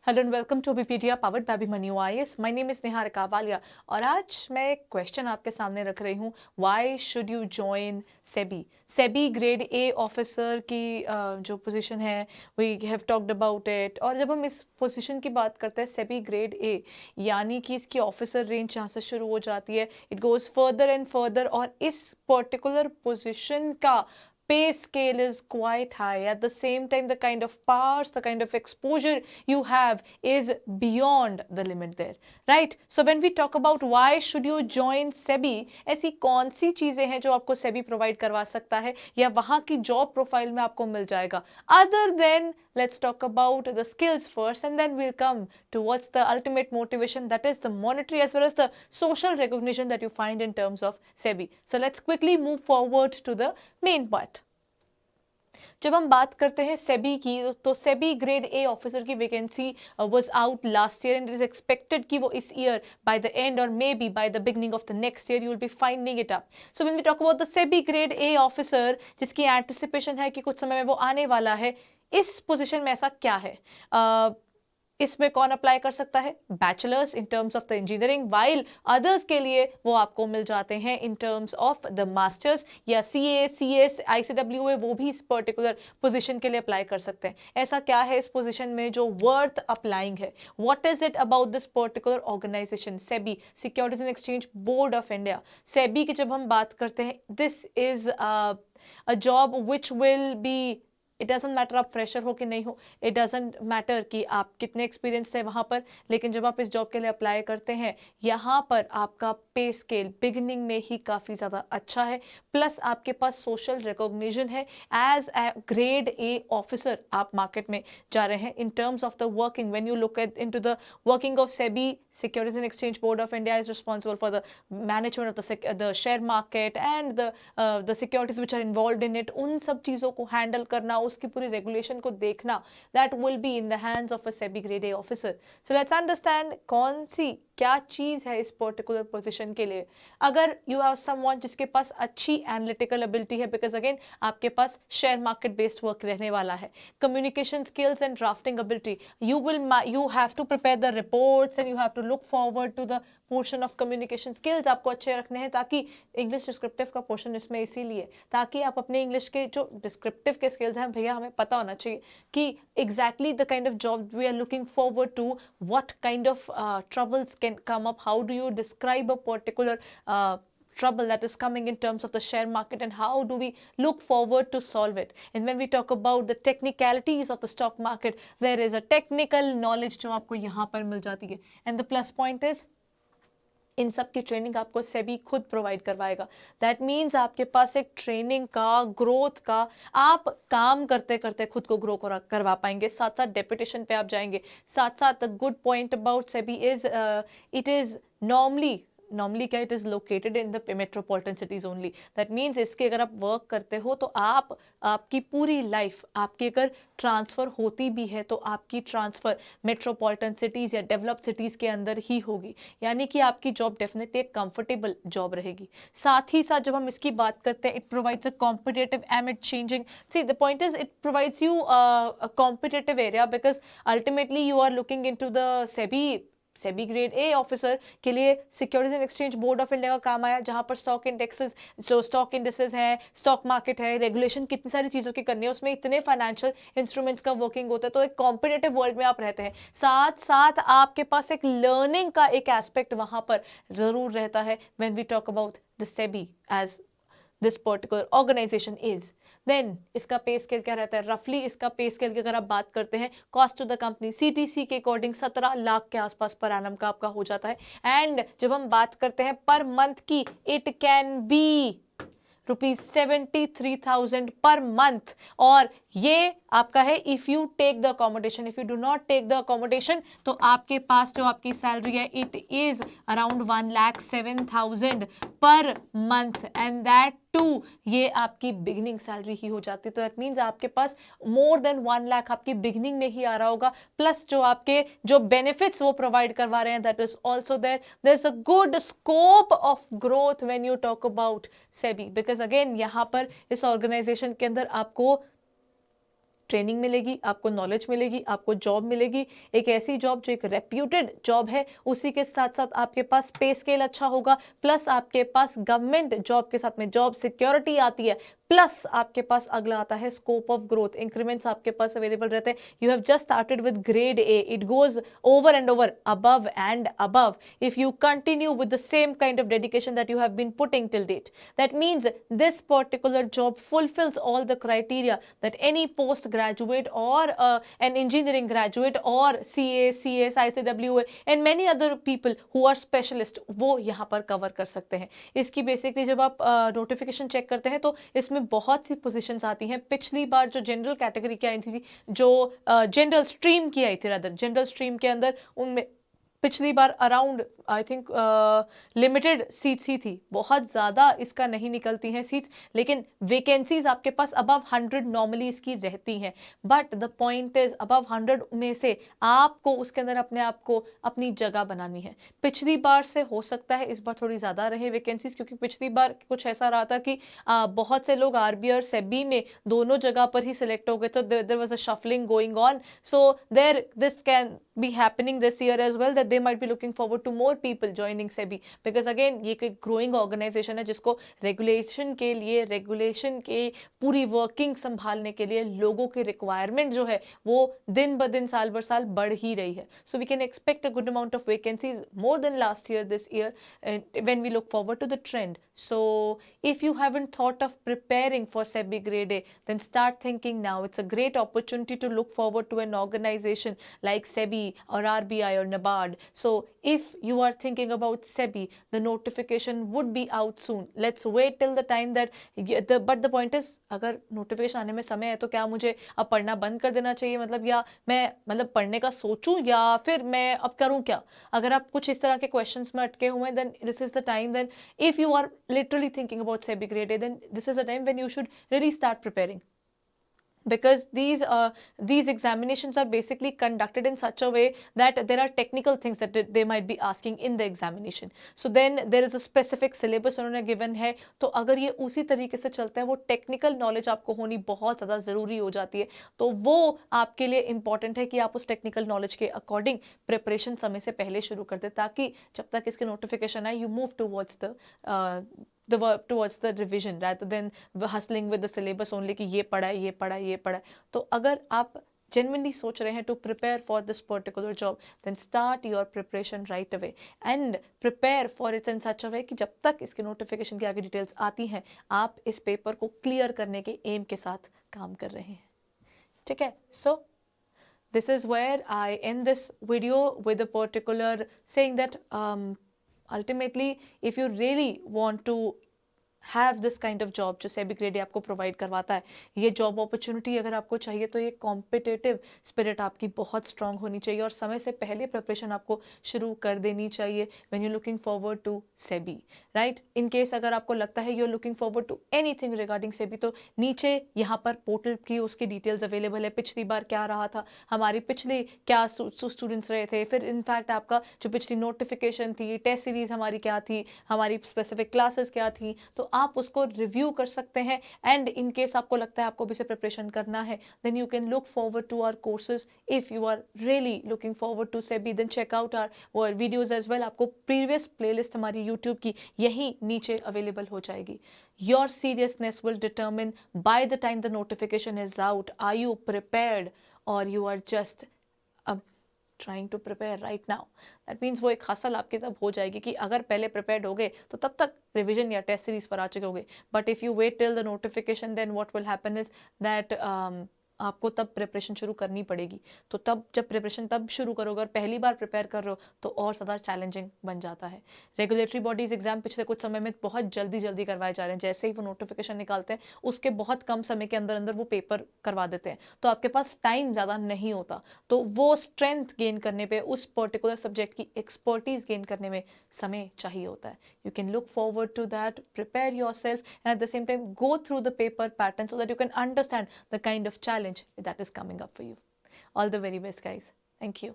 Hello and welcome to Bpedia powered by Abhimanyu IAS. My name is Niharika Walia और आज मैं एक क्वेश्चन आपके सामने रख रही हूँ। Why should you join SEBI? SEBI grade A officer की जो पोजीशन है, we have talked about it. और जब हम इस पोजीशन की बात करते हैं सेबी ग्रेड ए, यानी कि इसकी ऑफिसर रेंज जहाँ से शुरू हो जाती है, it goes further and further. और इस पर्टिकुलर पोजीशन का pay scale is quite high. At the same time, the kind of powers, the kind of exposure you have is beyond the limit there, right? So when we talk about why should you join SEBI, ऐसी कौन सी चीजें हैं जो आपको SEBI provide करवा सकता है या वहां की जॉब प्रोफाइल में आपको मिल जाएगा? Other than, let's talk about the skills first and then we'll come towards the ultimate motivation, that is the monetary as well as the social recognition that you find in terms of SEBI. So let's quickly move forward to the main part. जब हम बात करते हैं सेबी की, तो SEBI grade A officer की vacancy was out last year and it is expected कि वो इस ईयर बाय द एंड और may be by the beginning of the next year you will be finding it up. So when we talk about the SEBI grade A officer, जिसकी anticipation है कि कुछ समय में वो आने वाला है, इस पोजीशन में ऐसा क्या है? इसमें कौन अप्लाई कर सकता है? Bachelors in terms of the engineering, while others के लिए वो आपको मिल जाते हैं in terms of the masters या सीए, सीएस, आईसीडब्ल्यूए, वो भी इस पर्टिकुलर पोजीशन के लिए अप्लाई कर सकते हैं। ऐसा क्या है इस पोजीशन में जो वर्थ अप्लाइंग है? What is it about this particular organization SEBI, Securities and Exchange Board of India? SEBI की जब हम बात करते हैं, this is a job which will be, it doesn't matter आप फ्रेशर हो कि नहीं हो, इट डजेंट मैटर कि आप कितने एक्सपीरियंस है वहाँ पर, लेकिन जब आप इस जॉब के लिए अप्लाई करते हैं, यहाँ पर आपका पे स्केल बिगिनिंग में ही काफ़ी ज़्यादा अच्छा है, प्लस आपके पास सोशल रिकॉग्निशन है। As a grade A officer आप मार्केट में जा रहे हैं in terms of the working. When you look at into the working of SEBI, Securities and Exchange Board of India is responsible for the management of the share market and the securities which are involved in it. उन सब चीज़ों को handle करना, उसकी पूरी regulation को देखना, that will be in the hands of a SEBI grade A officer. So let's understand कौन सी क्या चीज़ है इस पर्टिकुलर पोजीशन के लिए। अगर यू हैव समवन जिसके पास अच्छी एनालिटिकल एबिलिटी है, बिकॉज अगेन आपके पास शेयर मार्केट बेस्ड वर्क रहने वाला है, communication skills and drafting ability, you have to prepare the reports and you have to look forward to the portion of communication skills आपको अच्छे रखने हैं, ताकि इंग्लिश डिस्क्रिप्टिव का पोर्शन इसमें इसीलिए, ताकि आप अपने इंग्लिश के जो डिस्क्रिप्टिव के स्किल्स हैं भैया, हमें पता होना चाहिए कि exactly the kind of job we are looking forward to, what kind of troubles can come up, how do you describe a particular trouble that is coming in terms of the share market and how do we look forward to solve it. And when we talk about the technicalities of the stock market, there is a technical knowledge जो आपको यहाँ पर मिल जाती है। And the plus point is, इन सब की training आपको सेबी खुद प्रोवाइड करवाएगा। दैट मीन्स आपके पास एक ट्रेनिंग का, ग्रोथ का, आप काम करते करते खुद को ग्रो करवा पाएंगे, साथ साथ डेपुटेशन पे आप जाएंगे। साथ साथ the good point about SEBI is it is normally क्या, it is located in the metropolitan cities only. That means इसके अगर आप वर्क करते हो तो आपकी पूरी लाइफ, आपकी अगर ट्रांसफर होती भी है तो आपकी ट्रांसफर मेट्रोपॉलिटन सिटीज या डेवलप्ड सिटीज के अंदर ही होगी, यानी कि आपकी जॉब डेफिनेटली एक कंफर्टेबल जॉब रहेगी। साथ ही साथ जब हम इसकी बात करते हैं, it provides a competitive amid changing, see the point is it provides you a competitive area, because ultimately you are looking into the SEBI grade A officer के लिए Securities and Exchange Board of India का काम आया, जहां पर stock indexes, जो stock indexes हैं, stock market है, रेगुलेशन कितनी सारी चीज़ों की करनी है, उसमें इतने फाइनेंशियल इंस्ट्रूमेंट्स का वर्किंग होता है, तो एक कॉम्पिटेटिव वर्ल्ड में आप रहते हैं। साथ साथ आपके पास एक लर्निंग का एक एस्पेक्ट वहां पर जरूर रहता है when we talk about the SEBI as this particular organization is. Then इसका पे स्केल क्या रहता है? रफली इसका पे स्केल की अगर आप बात करते हैं, cost to the company CTC के अकॉर्डिंग 17 लाख के आसपास पर एनम का आपका हो जाता है। एंड जब हम बात करते हैं पर मंथ की, it can be ₹73,000 per month. और ये आपका है if you take the accommodation. If you do not take the accommodation तो आपके पास जो आपकी सैलरी है, it is around 1,07,000 per month, and that to ये आपकी बिगिनिंग सैलरी ही हो जाती है। तो दैट मीन्स आपके पास मोर देन 1 लाख आपकी बिगिनिंग में ही आ रहा होगा, प्लस जो आपके जो बेनिफिट्स वो प्रोवाइड करवा रहे हैं, that is also there is a good scope of growth when you talk about SEBI, because again यहाँ पर इस ऑर्गेनाइजेशन के अंदर आपको ट्रेनिंग मिलेगी, आपको नॉलेज मिलेगी, आपको जॉब मिलेगी, एक ऐसी जॉब जो एक रेप्यूटेड जॉब है, उसी के साथ साथ आपके पास पे स्केल अच्छा होगा, प्लस आपके पास गवर्नमेंट जॉब के साथ में जॉब सिक्योरिटी आती है, प्लस आपके पास अगला आता है स्कोप ऑफ ग्रोथ, इंक्रीमेंट्स आपके पास अवेलेबल रहते हैं. You have just started with grade A, it goes over and over, above and above, if you continue with the same kind of dedication that you have been putting till date. That means this particular job fulfills all the criteria that any postgraduate or an engineering graduate or CA, CS, ICWA and many other people who are specialist वो यहाँ पर cover कर सकते हैं. इसकी basically जब आप notification check करते हैं तो इसमें बहुत सी पोजीशंस आती हैं. पिछली बार जो जनरल कैटेगरी की आई थी, जो जनरल स्ट्रीम की आई थी, रादर जनरल स्ट्रीम के अंदर, उनमें पिछली बार around I think limited seats ही थी, बहुत ज़्यादा इसका नहीं निकलती हैं सीट्स, लेकिन वैकेंसीज आपके पास अबव 100 नॉर्मली इसकी रहती हैं. But the point is above 100 में से आपको उसके अंदर अपने आप को अपनी जगह बनानी है. पिछली बार से हो सकता है इस बार थोड़ी ज़्यादा रहे वैकेंसीज, क्योंकि पिछली बार कुछ ऐसा रहा था कि बहुत से लोग आरबी और सेबी में दोनों जगह पर ही सिलेक्ट हो गए, तो there was a shuffling going on. So there this can be happening this year as well, that they might be looking forward to more people joining SEBI, because again ये एक growing organization है जिसको regulation के लिए, regulation के पूरी working संभालने के लिए लोगों की रिक्वायरमेंट जो है वो दिन ब दिन साल बर साल बढ़ ही रही है. So we can expect a good amount of vacancies more than last year this year when we look forward to the trend. So if you haven't thought of preparing for SEBI grade A, then start thinking now. It's a great opportunity to look forward to an organization like SEBI or RBI or NABARD. So if you are thinking about SEBI, the notification would be out soon. Let's wait till the time that but the point is, अगर notification आने में समय है तो क्या मुझे अब पढ़ना बंद कर देना चाहिए, मतलब, या मैं मतलब पढ़ने का सोचूं, या फिर मैं अब करूं क्या? अगर आप कुछ इस तरह के क्वेश्चंस में अटके हुए हैं, then this is the time, then if you are literally thinking about SEBI grade A, then this is the time when you should really start preparing, because these examinations are basically conducted in such a way that there are technical things that they might be asking in the examination. So then there is a specific syllabus उन्होंने given है, तो अगर ये उसी तरीके से चलता है, वो technical knowledge आपको होनी बहुत ज़्यादा ज़रूरी हो जाती है, तो वो आपके लिए important है कि आप उस technical knowledge के according preparation समय से पहले शुरू कर दें, ताकि जब तक इसके notification आए, you move towards the work towards the revision rather than hustling with the syllabus only कि ये पढ़ा है, ये पढ़ा है, ये पढ़ा है. तो अगर आप genuinely सोच रहे हैं to prepare for this particular job, then start your preparation right away and prepare for it in such a way कि जब तक इसके notification की आगे details आती हैं, आप इस पेपर को clear करने के aim के साथ काम कर रहे हैं. ठीक है? So this is where I end this video with a particular saying that ultimately if you really want to have this kind of job जो सेबी ग्रेड ए आपको प्रोवाइड करवाता है, ये जॉब अपॉर्चुनिटी अगर आपको चाहिए, तो ये कॉम्पिटिटिव स्पिरिट आपकी बहुत स्ट्रांग होनी चाहिए और समय से पहले प्रिपरेशन आपको शुरू कर देनी चाहिए when you looking forward to SEBI, right. In case अगर आपको लगता है you are looking forward to anything regarding SEBI, तो नीचे यहाँ पर पोर्टल की उसकी डिटेल्स अवेलेबल है. पिछली बार क्या रहा था, हमारी पिछली क्या स्टूडेंट्स रहे थे, फिर इनफैक्ट आपका जो पिछली नोटिफिकेशन थी, टेस्ट सीरीज हमारी क्या थी, हमारी स्पेसिफिक क्लासेस क्या थी, तो आप उसको रिव्यू कर सकते हैं. एंड इन केस आपको लगता है आपको भी से प्रिपरेशन करना है, then you can look forward to our courses. If you are really looking forward to SEBI, then check out our videos as well. आपको प्रीवियस प्लेलिस्ट हमारी यूट्यूब की यही नीचे अवेलेबल हो जाएगी. Your seriousness will determine by the time the notification is out, are you prepared or you are just trying to prepare right now. That means वो एक hustle आपकी तब हो जाएगी कि अगर पहले prepared हो गए तो तब तक रिविजन या टेस्ट सीरीज पर आ चुके होंगे. But if you wait till the notification, then what will happen is that आपको तब प्रिपरेशन शुरू करनी पड़ेगी. तो तब जब प्रिपरेशन तब शुरू करोगे और पहली बार प्रिपेयर कर रहे हो, तो और ज़्यादा चैलेंजिंग बन जाता है. रेगुलेटरी बॉडीज एग्जाम पिछले कुछ समय में बहुत जल्दी जल्दी करवाए जा रहे हैं. जैसे ही वो नोटिफिकेशन निकालते हैं, उसके बहुत कम समय के अंदर अंदर वो पेपर करवा देते हैं, तो आपके पास टाइम ज़्यादा नहीं होता. तो वो स्ट्रेंथ गेन करने पे, उस पर्टिकुलर सब्जेक्ट की एक्सपर्टीज गेन करने में समय चाहिए होता है. You can look forward to that, prepare yourself and at the same time go through the paper pattern so that you can understand the kind of challenge that is coming up for you. All the very best, guys. Thank you.